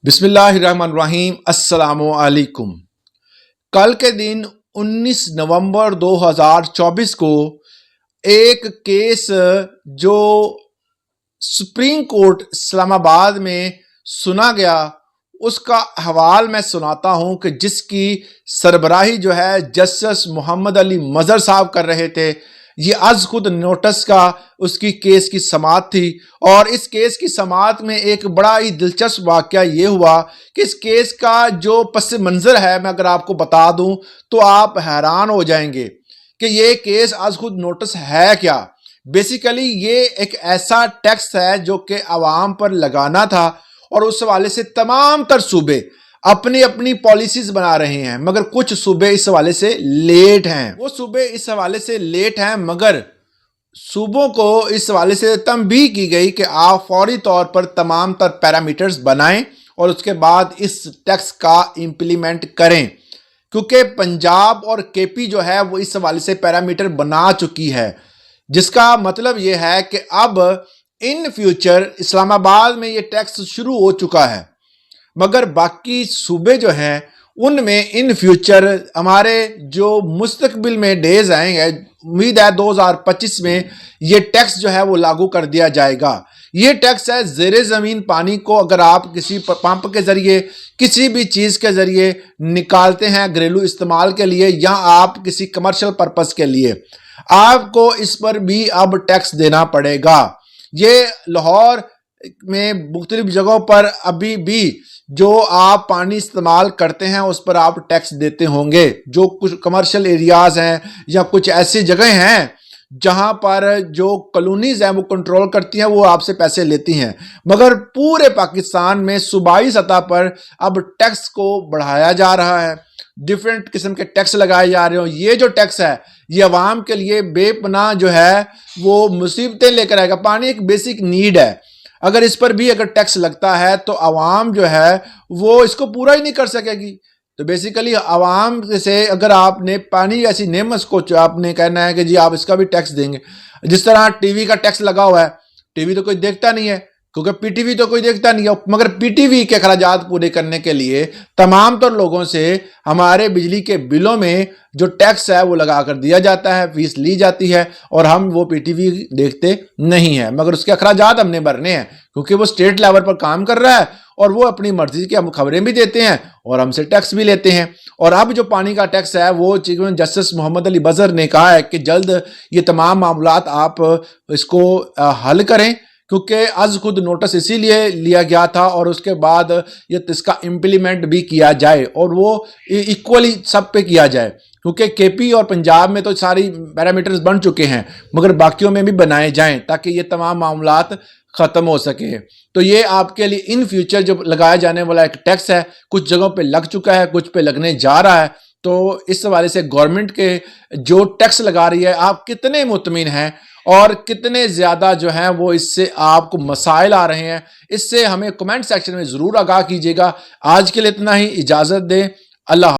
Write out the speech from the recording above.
बिस्मिल्लाहिर्रहमानिर्रहीम। अस्सलामु अलैकुम। कल के दिन 19 नवंबर 2024 को एक केस जो सुप्रीम कोर्ट इस्लामाबाद में सुना गया, उसका हवाल मैं सुनाता हूं कि जिसकी सरबराही जो है जस्टिस मोहम्मद अली मजहर साहब कर रहे थे। ये आज खुद नोटिस का उसकी केस की समाअत थी और इस केस की समाअत में एक बड़ा ही दिलचस्प वाक़या ये हुआ कि इस केस का जो पस मंज़र है मैं अगर आपको बता दूं तो आप हैरान हो जाएंगे कि ये केस आज खुद नोटिस है क्या। बेसिकली ये एक ऐसा टैक्स है जो कि आवाम पर लगाना था और उस हवाले से तमाम तर सूबे अपनी अपनी पॉलिसीज बना रहे हैं, मगर कुछ सूबे इस हवाले से लेट हैं। वो सूबे इस हवाले से लेट हैं मगर सूबों को इस हवाले से तंबीह की गई कि आप फौरी तौर पर तमाम तर पैरामीटर्स बनाएं और उसके बाद इस टैक्स का इम्प्लीमेंट करें, क्योंकि पंजाब और केपी जो है वो इस हवाले से पैरामीटर बना चुकी है। जिसका मतलब ये है कि अब इन फ्यूचर इस्लामाबाद में ये टैक्स शुरू हो चुका है, मगर बाकी सूबे जो हैं उनमें इन फ्यूचर हमारे जो मुस्तकबिल में डेज आएंगे, उम्मीद है 2025 में ये टैक्स जो है वो लागू कर दिया जाएगा। ये टैक्स है ज़ेरे ज़मीन पानी को अगर आप किसी पंप के ज़रिए किसी भी चीज़ के ज़रिए निकालते हैं घरेलू इस्तेमाल के लिए या आप किसी कमर्शियल पर्पस के लिए, आपको इस पर भी अब टैक्स देना पड़ेगा। ये लाहौर में मुख्तलिफ जगहों पर अभी भी जो आप पानी इस्तेमाल करते हैं उस पर आप टैक्स देते होंगे। जो कुछ कमर्शियल एरियाज हैं या कुछ ऐसी जगह हैं जहां पर जो कॉलोनीज हैं वो कंट्रोल करती हैं, वो आपसे पैसे लेती हैं। मगर पूरे पाकिस्तान में सूबाई सतह पर अब टैक्स को बढ़ाया जा रहा है, डिफरेंट किस्म के टैक्स लगाए जा रहे हो। ये जो टैक्स है ये अवाम के लिए बेपनाह जो है वो मुसीबतें लेकर आएगा। पानी एक बेसिक नीड है, अगर इस पर भी अगर टैक्स लगता है तो आवाम जो है वो इसको पूरा ही नहीं कर सकेगी। तो बेसिकली आवाम से अगर आपने पानी ऐसी नेमत को आपने कहना है कि जी आप इसका भी टैक्स देंगे, जिस तरह टीवी का टैक्स लगा हुआ है, टीवी तो कोई देखता नहीं है क्योंकि पीटीवी तो कोई देखता नहीं है, मगर पीटीवी के अखराजात पूरे करने के लिए तमाम तर लोगों से हमारे बिजली के बिलों में जो टैक्स है वो लगा कर दिया जाता है, फीस ली जाती है और हम वो पीटीवी देखते नहीं है, मगर उसके अखराजात हमने भरने हैं क्योंकि वो स्टेट लेवल पर काम कर रहा है और वो अपनी मर्जी की हम खबरें भी देते हैं और हमसे टैक्स भी लेते हैं। और अब जो पानी का टैक्स है वो जस्टिस मोहम्मद अली मजहर ने कहा है कि जल्द ये तमाम मामलात आप इसको हल करें, क्योंकि आज खुद नोटिस इसीलिए लिया गया था और उसके बाद ये इसका इम्प्लीमेंट भी किया जाए और वो इक्वली सब पे किया जाए, क्योंकि केपी और पंजाब में तो सारी पैरामीटर्स बन चुके हैं मगर बाकियों में भी बनाए जाएं ताकि ये तमाम मामलात ख़त्म हो सके। तो ये आपके लिए इन फ्यूचर जो लगाया जाने वाला एक टैक्स है, कुछ जगहों पे लग चुका है, कुछ पे लगने जा रहा है। तो इस हवाले से गवर्नमेंट के जो टैक्स लगा रही है आप कितने मुतमिन हैं और कितने ज़्यादा जो हैं वो इससे आपको मसाइल आ रहे हैं, इससे हमें कमेंट सेक्शन में ज़रूर आगाह कीजिएगा। आज के लिए इतना ही, इजाज़त दें। अल्लाह।